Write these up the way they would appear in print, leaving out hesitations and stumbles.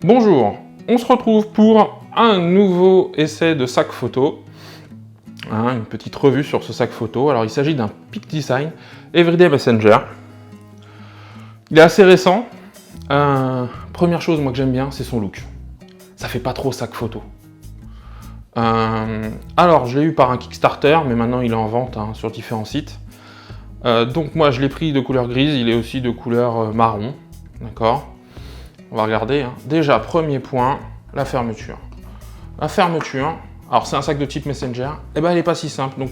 Bonjour, on se retrouve pour un nouveau essai de sac photo. Une petite revue sur ce sac photo. Alors il s'agit d'un Peak Design Everyday Messenger. Il est assez récent. Première chose moi que j'aime bien, c'est son look. Ça fait pas trop sac photo. Alors je l'ai eu par un Kickstarter, mais maintenant il est en vente sur différents sites. Donc moi je l'ai pris de couleur grise, il est aussi de couleur marron. D'accord ? On va regarder. Déjà, premier point, la fermeture. La fermeture, alors c'est un sac de type Messenger, et elle n'est pas si simple donc,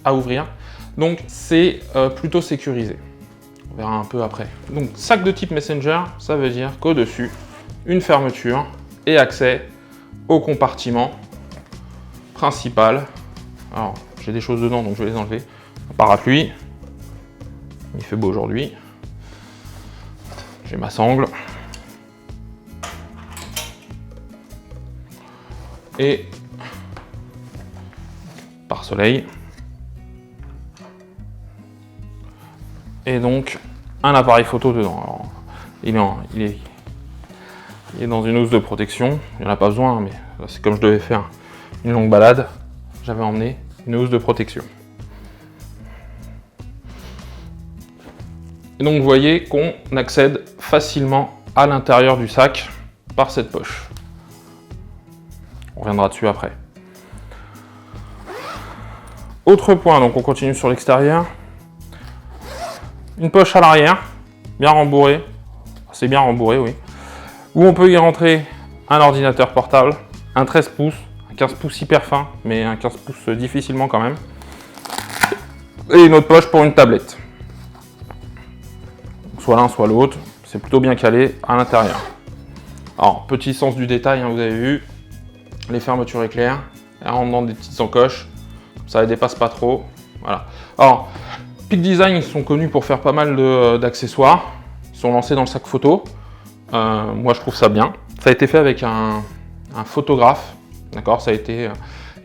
à ouvrir. Donc c'est plutôt sécurisé. On verra un peu après. Donc sac de type Messenger, ça veut dire qu'au-dessus, une fermeture et accès au compartiment principal. Alors j'ai des choses dedans donc je vais les enlever. Un parapluie, il fait beau aujourd'hui. J'ai ma sangle. Et pare-soleil. Et donc un appareil photo dedans. Alors, il est dans une housse de protection. Il n'y en a pas besoin, mais c'est comme je devais faire une longue balade. J'avais emmené une housse de protection. Et donc vous voyez qu'on accède facilement à l'intérieur du sac par cette poche. On reviendra dessus après. Autre point, donc on continue sur l'extérieur. Une poche à l'arrière, bien rembourrée. C'est bien rembourré, oui. Où on peut y rentrer un ordinateur portable, un 13 pouces, un 15 pouces hyper fin, mais un 15 pouces difficilement quand même. Et une autre poche pour une tablette. Soit l'un, soit l'autre. C'est plutôt bien calé à l'intérieur. Alors, petit sens du détail, vous avez vu. Les fermetures éclair, elles rentrent dans des petites encoches, ça ne les dépasse pas trop. Voilà. Alors, Peak Design, ils sont connus pour faire pas mal d'accessoires. Ils sont lancés dans le sac photo. Moi, je trouve ça bien. Ça a été fait avec un photographe. D'accord, ça a été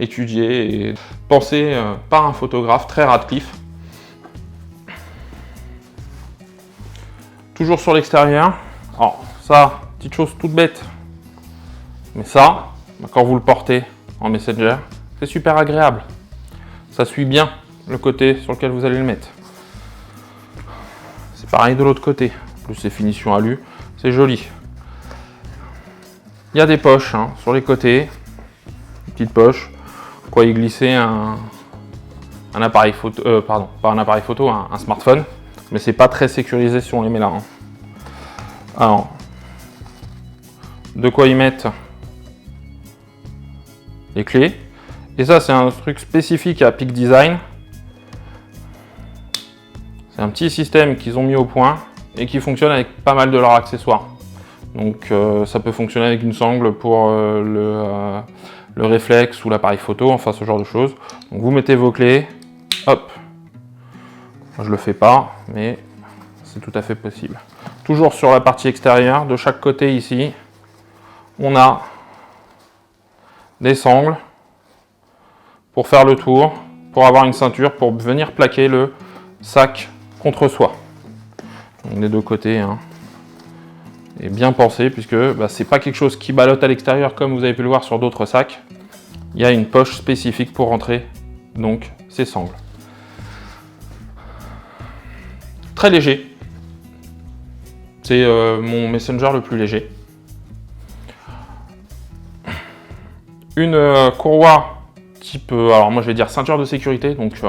étudié et pensé par un photographe, très Radcliffe. Toujours sur l'extérieur. Alors, ça, petite chose toute bête. Mais ça, quand vous le portez en Messenger, c'est super agréable. Ça suit bien le côté sur lequel vous allez le mettre. C'est pareil de l'autre côté. En plus, c'est finition alu, c'est joli. Il y a des poches sur les côtés, des petites poches. Vous pouvez y glisser un appareil photo, pardon, pas un appareil photo, un smartphone, mais c'est pas très sécurisé si on les met là. Alors, de quoi y mettre les clés. Et ça, c'est un truc spécifique à Peak Design. C'est un petit système qu'ils ont mis au point et qui fonctionne avec pas mal de leurs accessoires. Donc ça peut fonctionner avec une sangle pour le réflexe ou l'appareil photo, enfin ce genre de choses. Donc vous mettez vos clés, hop. Moi, je le fais pas, mais c'est tout à fait possible. Toujours sur la partie extérieure, de chaque côté ici, on a des sangles pour faire le tour, pour avoir une ceinture, pour venir plaquer le sac contre soi. Donc, des deux côtés, et bien pensé, puisque c'est pas quelque chose qui ballotte à l'extérieur comme vous avez pu le voir sur d'autres sacs. Il y a une poche spécifique pour rentrer donc ces sangles. Très léger. C'est mon Messenger le plus léger. Une courroie type, alors moi je vais dire ceinture de sécurité, donc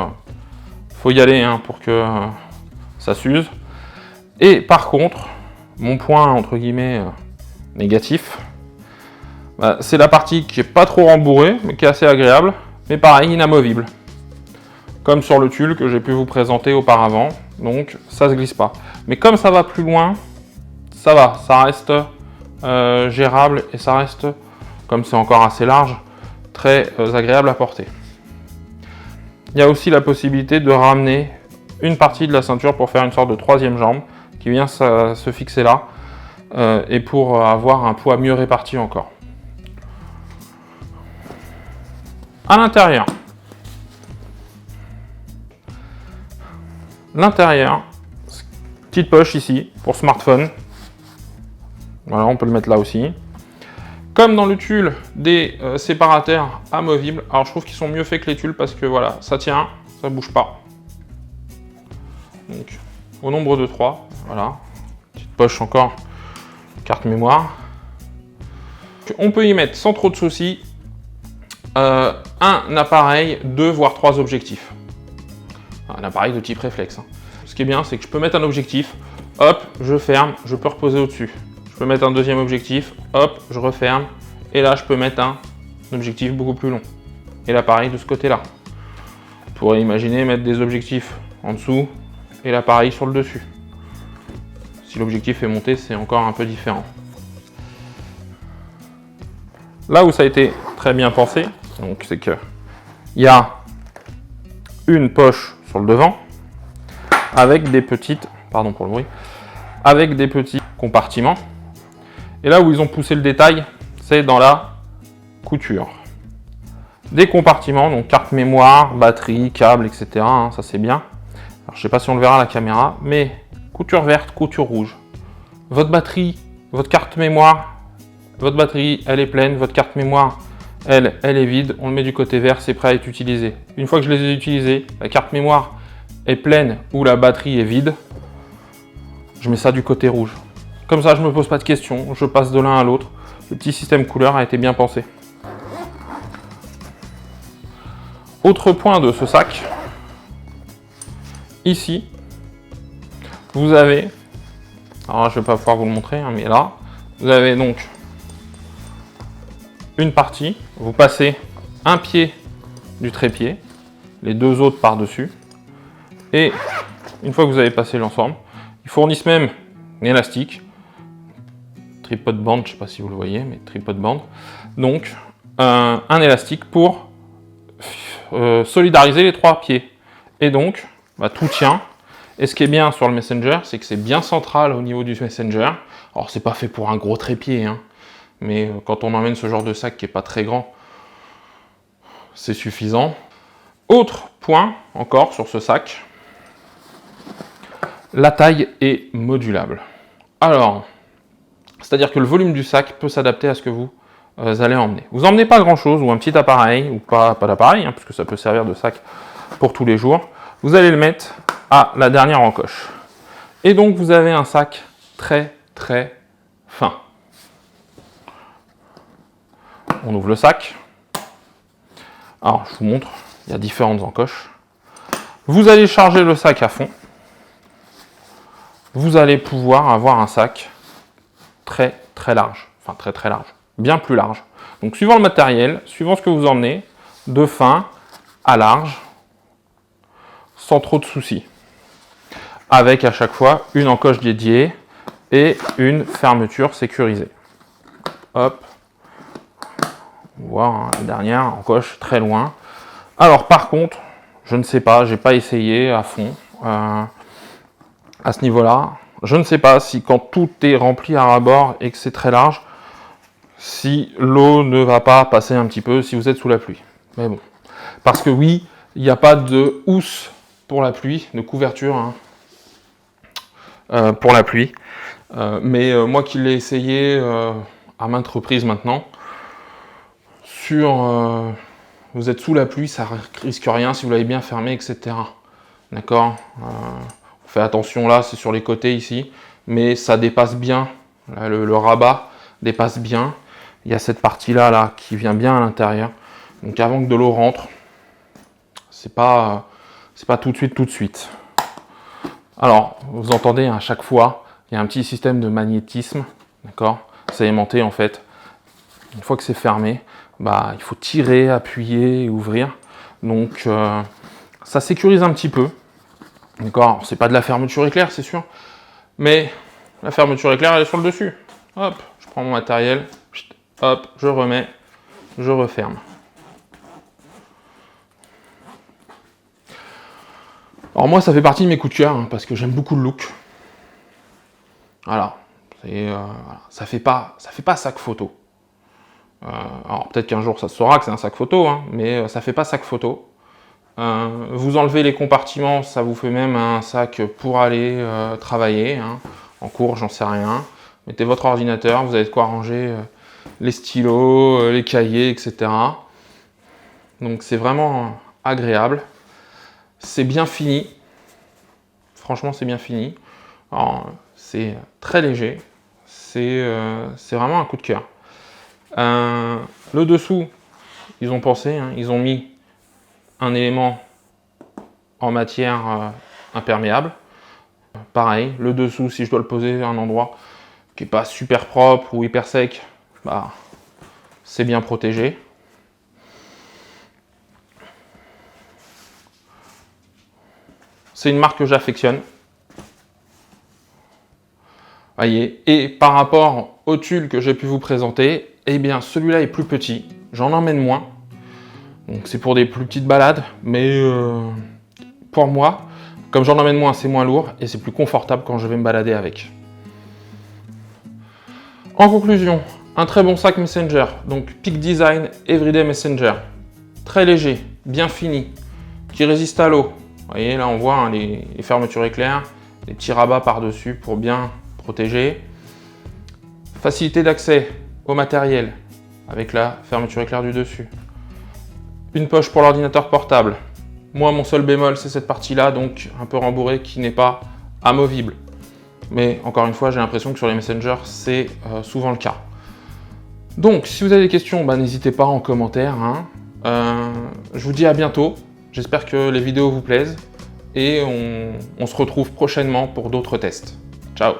faut y aller pour que ça s'use. Et par contre, mon point entre guillemets négatif, c'est la partie qui est pas trop rembourrée, mais qui est assez agréable, mais pareil, inamovible. Comme sur le tulle que j'ai pu vous présenter auparavant, donc ça se glisse pas. Mais comme ça va plus loin, ça va, ça reste gérable et ça reste, comme c'est encore assez large, très agréable à porter. Il y a aussi la possibilité de ramener une partie de la ceinture pour faire une sorte de troisième jambe qui vient se fixer là et pour avoir un poids mieux réparti encore. À l'intérieur, petite poche ici pour smartphone. Voilà, on peut le mettre là aussi. comme dans le tulle, des séparateurs amovibles. Alors je trouve qu'ils sont mieux faits que les tulles parce que voilà, ça tient, ça bouge pas. Donc au nombre de 3, voilà. Petite poche encore, carte mémoire. On peut y mettre sans trop de soucis un appareil, 2 voire 3 objectifs. Un appareil de type réflexe. Hein. Ce qui est bien, c'est que je peux mettre un objectif, hop, je ferme, je peux reposer au-dessus. Je peux mettre un deuxième objectif, hop, je referme, et là je peux mettre un objectif beaucoup plus long. Et l'appareil de ce côté-là. On pourrait imaginer mettre des objectifs en dessous et l'appareil sur le dessus. Si l'objectif est monté, c'est encore un peu différent. Là où ça a été très bien pensé, donc c'est que il y a une poche sur le devant avec des petites, pardon pour le bruit, avec des petits compartiments. Et là où ils ont poussé le détail, c'est dans la couture. Des compartiments, donc carte mémoire, batterie, câble, etc. Hein, ça c'est bien. Alors, je ne sais pas si on le verra à la caméra, mais couture verte, couture rouge. Votre batterie, votre carte mémoire, votre batterie, elle est pleine, votre carte mémoire, elle est vide. On le met du côté vert, c'est prêt à être utilisé. Une fois que je les ai utilisés, la carte mémoire est pleine ou la batterie est vide, je mets ça du côté rouge. Comme ça, je ne me pose pas de questions, je passe de l'un à l'autre. Le petit système couleur a été bien pensé. Autre point de ce sac, ici, vous avez, alors je ne vais pas pouvoir vous le montrer, hein, mais là, vous avez donc une partie, vous passez un pied du trépied, les deux autres par-dessus, et une fois que vous avez passé l'ensemble, ils fournissent même un élastique, tripod band, je ne sais pas si vous le voyez, mais tripod band, donc un élastique pour solidariser les 3 pieds. Et donc, bah, tout tient. Et ce qui est bien sur le Messenger, c'est que c'est bien central au niveau du Messenger. Alors, c'est pas fait pour un gros trépied, hein, mais quand on emmène ce genre de sac qui n'est pas très grand, c'est suffisant. Autre point encore sur ce sac, la taille est modulable. Alors, c'est-à-dire que le volume du sac peut s'adapter à ce que vous allez emmener. Vous emmenez pas grand-chose, ou un petit appareil, ou pas d'appareil, hein, puisque ça peut servir de sac pour tous les jours. Vous allez le mettre à la dernière encoche. Et donc, vous avez un sac très, très fin. On ouvre le sac. Alors, je vous montre, il y a différentes encoches. Vous allez charger le sac à fond. Vous allez pouvoir avoir un sac très, très large. Enfin, très, très large. Bien plus large. Donc, suivant le matériel, suivant ce que vous emmenez, de fin à large, sans trop de soucis. Avec à chaque fois une encoche dédiée et une fermeture sécurisée. Hop. On voit hein, la dernière encoche très loin. Alors par contre, je ne sais pas, j'ai pas essayé à fond à ce niveau-là. Je ne sais pas si quand tout est rempli à ras-bord et que c'est très large, si l'eau ne va pas passer un petit peu si vous êtes sous la pluie. Mais bon, parce que oui, il n'y a pas de housse pour la pluie, de couverture hein, pour la pluie. Mais moi qui l'ai essayé à maintes reprises maintenant, vous êtes sous la pluie, ça risque rien si vous l'avez bien fermé, etc. D'accord, on fait attention là, c'est sur les côtés ici, mais ça dépasse bien, là, le rabat dépasse bien. Il y a cette partie-là là, qui vient bien à l'intérieur. Donc avant que de l'eau rentre, c'est pas tout de suite. Alors, vous entendez à chaque fois, il y a un petit système de magnétisme, d'accord? C'est aimanté en fait. Une fois que c'est fermé, bah, il faut tirer, appuyer, ouvrir. Donc, ça sécurise un petit peu. D'accord? C'est pas de la fermeture éclair, c'est sûr. Mais la fermeture éclair, elle est sur le dessus. Hop, je prends mon matériel, hop, je remets, je referme. Alors moi, ça fait partie de mes coups de cœur, hein, parce que j'aime beaucoup le look. Voilà. Ça fait pas sac photo. Alors peut-être qu'un jour ça se saura que c'est un sac photo, hein, mais ça fait pas sac photo. Vous enlevez les compartiments, ça vous fait même un sac pour aller travailler, hein, en cours, j'en sais rien. Mettez votre ordinateur, vous avez de quoi ranger les stylos, les cahiers, etc. Donc c'est vraiment agréable. C'est bien fini. Franchement, c'est bien fini. C'est très léger. C'est vraiment un coup de cœur. Le dessous, ils ont pensé, hein, ils ont mis un élément en matière imperméable. Pareil, le dessous, si je dois le poser à un endroit qui n'est pas super propre ou hyper sec, bah, c'est bien protégé. C'est une marque que j'affectionne. Voyez. Et par rapport au tulle que j'ai pu vous présenter, eh bien celui-là est plus petit, j'en emmène moins. Donc c'est pour des plus petites balades, mais pour moi, comme j'en emmène moins, c'est moins lourd et c'est plus confortable quand je vais me balader avec. En conclusion, un très bon sac Messenger, donc Peak Design Everyday Messenger. Très léger, bien fini, qui résiste à l'eau. Vous voyez, là on voit hein, les fermetures éclairs, les petits rabats par-dessus pour bien protéger. Facilité d'accès au matériel avec la fermeture éclair du dessus. Une poche pour l'ordinateur portable. Moi, mon seul bémol, c'est cette partie-là, donc un peu rembourrée, qui n'est pas amovible. Mais encore une fois, j'ai l'impression que sur les Messenger, c'est souvent le cas. Donc, si vous avez des questions, bah, n'hésitez pas en commentaire. Hein. Je vous dis à bientôt. J'espère que les vidéos vous plaisent. Et on se retrouve prochainement pour d'autres tests. Ciao!